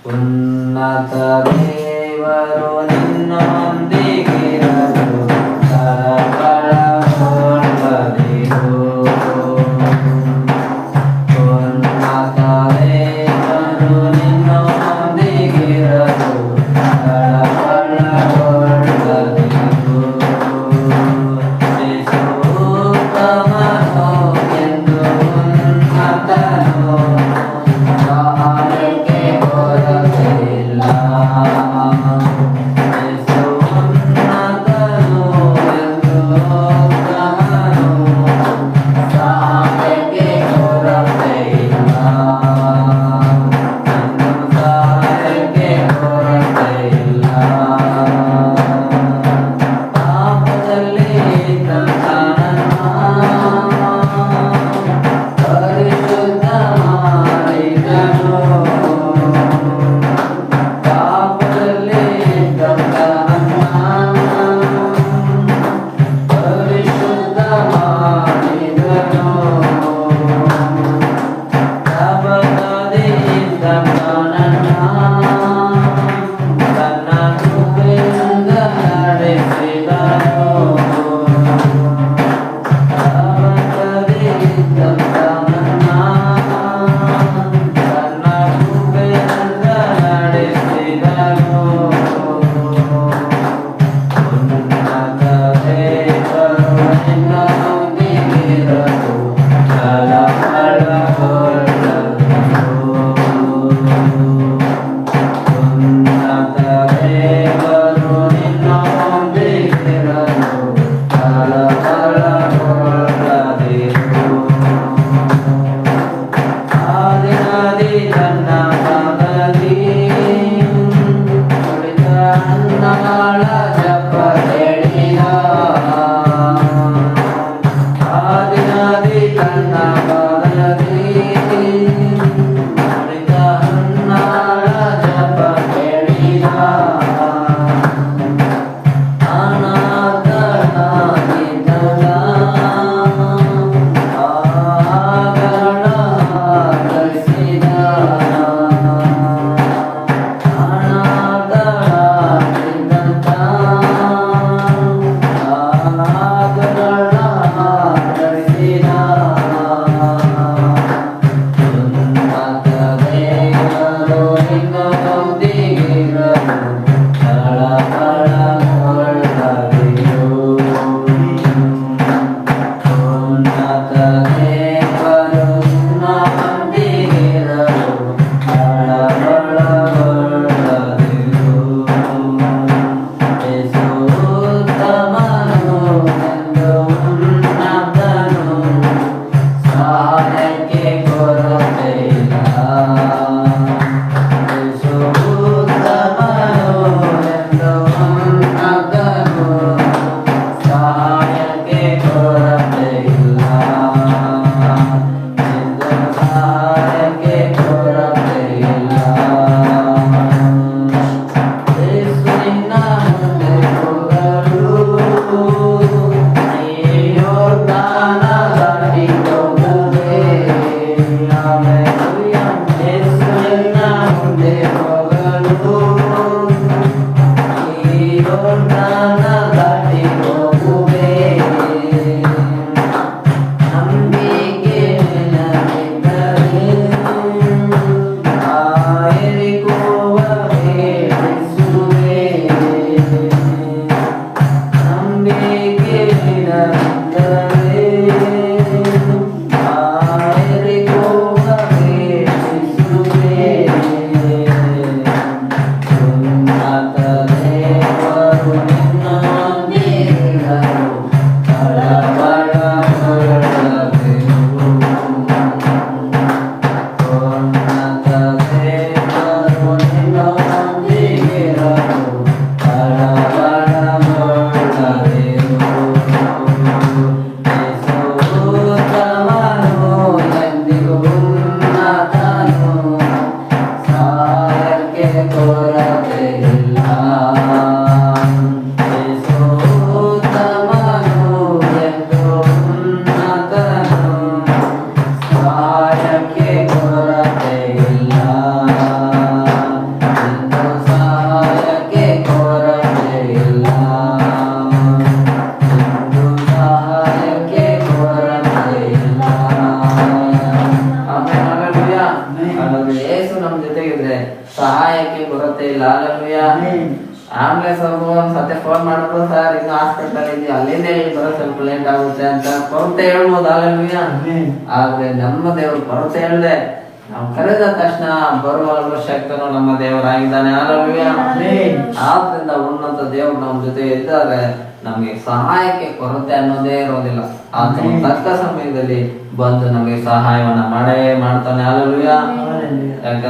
ಉನ್ನತ ದೇವರು ನಿನ್ನೊಂದಿಗಿರಲು ಕಳವಳಗೊಳ್ಳದಿರು. ಉನ್ನತ ದೇವರು ನಿನ್ನೊಂದಿಗಿರಲು ಕಳವಳಗೊಳ್ಳದಿರು. ಯೇಸು ಉತ್ತಮನು ಎಂದು ಉನ್ನತನು ಸಹಾಯಕ್ಕೆ ಕೊರತೆಯಿಲ್ಲ. ಯೇಸು ಉನ್ನತನು ಎಂದು ಉತ್ತಮನು ಸಹಾಯಕ್ಕೆ ಕೊರತೆಯಿಲ್ಲ. ಎಂದು ಸಹಾಯಕ್ಕೆ ಕೊರತೆಯಿಲ್ಲ. ಪಾಪದಲ್ಲಿ ಪರಿಶುದ್ಧ ಮಾಡಿದನು. ಪಾಪದಲ್ಲಿ ಪರಿಶುದ್ಧ ಮಾಡಿದನು. ಶಾಪದಿಂದ ತನ್ನ ಕೃಪೆಯಿಂದ ನಡೆಸಿದನು. ಶಾಪದಿಂದ ತನ್ನ ಕೃಪೆಯಿಂದ ನಡೆಸಿದನು. ಉನ್ನತ ದೇವರು ನಿನ್ನೊಂದಿಗಿರಲು ಕಳವಳಗೊಳ್ಳದಿರು. ಉನ್ನತ ದೇವರು ನಿನ್ನೊಂದಿಗಿರಲು ಕಳವಳಗೊಳ್ಳದಿರು. ಆದಿನಾದಿ ತನ್ನ ಪಾದದಿ ಕುಳಿತ ಅನ್ನಗಳ ಜಪ ಹೇಳಿದ. ಆದಿನಾದಿ ತನ್ನ ಪಾದದಿ ಕುಳಿತ ಅನ್ನಗಳ ಜಪ ಹೇಳಿದ. ಅನಾಥನಾಗಿದ್ದಾಗ ಆಗಳ ಆಧರಿಸಿದ. ಅನಾಥನಾಗಿದ್ದಂತ ಆಗಳ ಆಧರಿಸಿದ. ಉನ್ನತ ದೇವರು ನಿನ್ನೊಂದಿಗಿರಲು ಕಳವಳಗೊಳ್ಳದಿರು. ಉನ್ನತ ದೇವರು ನಿನ್ನೊಂದಿಗಿರಲು ಕಳವಳಗೊಳ್ಳದಿರು. ಯೇಸು ಉತ್ತಮನು ಎಂದು ಉನ್ನತನು ಸಹಾಯಕ್ಕೆ ಕೊರತೆಯಿಲ್ಲ. ಯೇಸು ಉತ್ತಮನು ಎಂದು ಉನ್ನತನು ಸಹಾಯಕ್ಕೆ ಕೊರತೆಯಿಲ್ಲ. ಎಂದು ಸಹಾಯಕ್ಕೆ ಕೊರತೆಯಿಲ್ಲ. ಯೇಸು ನಿನ್ನ ಮುಂದೆ ಹೋಗಲು ನೀ ಯೋರ್ದಾನ ದಾಟಿ ಹೋಗುವೆ. ಹಲ್ಲೆಲೂಯಾ. ಯೇಸು ನಿನ್ನ ಮುಂದೆ ಹೋಗಲು ನೀ ಯೋರ್ದಾನ ದಾಟಿ ಹೋಗುವೆ. ನಂಬಿಕೆ ನಿನಗಿದ್ದರೆ ಆ ಯೆರಿಕೋವ ಭೇದಿಸುವೆ. ನಂಬಿಕೆ ನಿನಗಿದ್ದರೆ ಆ ಯೆರಿಕೋವ ಭೇದಿಸುವೆ. ಉನ್ನತ ದೇವರು ನಿನ್ನೊಂದಿಗಿರಲು ಕಳವಳಗೊಳ್ಳದಿರು. ಉನ್ನತ ದೇವರು ನಿನ್ನೊಂದಿಗಿರಲು ಕಳವಳಗೊಳ್ಳದಿರು. ಯೇಸು ಉತ್ತಮನು ಎಂದಿಗೂ ಉನ್ನತನು ಸಹಾಯಕ್ಕೆ ಕೊರತೆಯಿಲ್ಲ. ಯೇಸು ಉತ್ತಮನು ಎಂದು ಉನ್ನತನು ಸಹಾಯಕ್ಕೆ ಕೊರತೆಯಿಲ್ಲ. ಫೋನ್ ಮಾಡಿದ್ರು ಸರ್ ಇನ್ನು ಹಾಸ್ಪಿಟಲ್ ಇದೆಯಾ ಅಲ್ಲಿಂದ ಇಲ್ಲಿ ಬರೋ ಸ್ವಲ್ಪ ಲೇಟ್ ಆಗುತ್ತೆ ಅಂತ ಕೊರತೆ ಹೇಳ್ಬೋದು ಅಲ್ಲೆಲ್ಲೂಯ್ಯ. ಆದ್ರೆ ನಮ್ಮ ದೇವರು ಕೊರತೆ ಹೇಳ್ದೆ ನಾವು ಕರೆದ ತಕ್ಷಣ ಬರುವ ಶಕ್ತನು ನಮ್ಮ ದೇವರಾಗಿದ್ದಾನೆ. ಅಲ್ಲೆಲ್ಲೂಯ್ಯ. ಆದ್ರಿಂದ ಉನ್ನತ ದೇವರು ನಮ್ಮ ಜೊತೆ ಇದ್ದಾರೆ. ನಮಗೆ ಸಹಾಯಕ್ಕೆ ಕೊರತೆ ಅನ್ನೋದೇ ಇರೋದಿಲ್ಲ. ಆತನು ತಕ್ಕ ಸಮಯದಲ್ಲಿ ಬಂದು ನಮಗೆ ಸಹಾಯವನ್ನ ಮಾಡೇ ಮಾಡ್ತಾನೆ. ಅಲ್ಲೆಲ್ಲೂಯ್ಯ. ಯಾಕಂದ್ರೆ